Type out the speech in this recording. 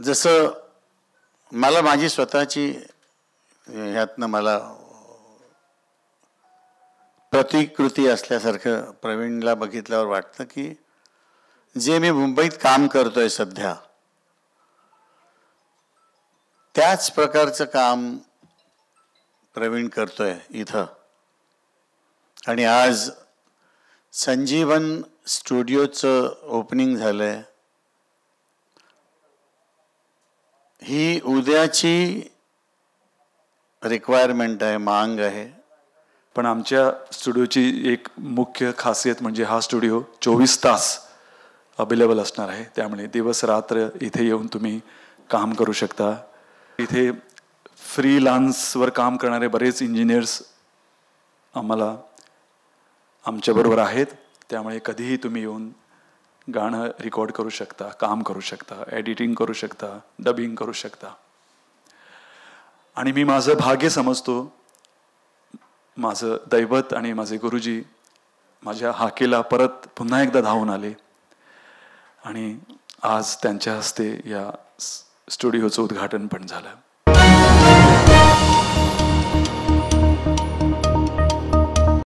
जसं मला माझी स्वतःची ह्यातनं मला प्रतिकृती असल्यासारखं प्रवीणला बघितल्यावर वाटतं की जे मी मुंबईत काम करतोय सध्या त्याच प्रकारचं काम प्रवीण करतोय इथं. आणि आज संजीवन स्टुडिओचं ओपनिंग झालंय. ही उद्याची रिक्वायरमेंट आहे, मांग आहे. पण आमच्या स्टुडिओची एक मुख्य खासियत म्हणजे हा स्टुडिओ 24 तास अवेलेबल असणार आहे. त्यामुळे दिवस रात्र इथे येऊन तुम्ही काम करू शकता. इथे फ्रीलान्सवर काम करणारे बरेच इंजिनियर्स आम्हाला आमच्याबरोबर आहेत. त्यामुळे कधीही तुम्ही येऊन गाणं रेकॉर्ड करू शकता, काम करू शकता, एडिटिंग करू शकता, डबिंग करू शकता. आणि मी माझं भाग्य समजतो, माझं दैवत आणि माझे गुरुजी माझ्या हाकेला परत पुन्हा एकदा धावून आले आणि आज त्यांच्या हस्ते या स्टुडिओचं उद्घाटन पण झालं.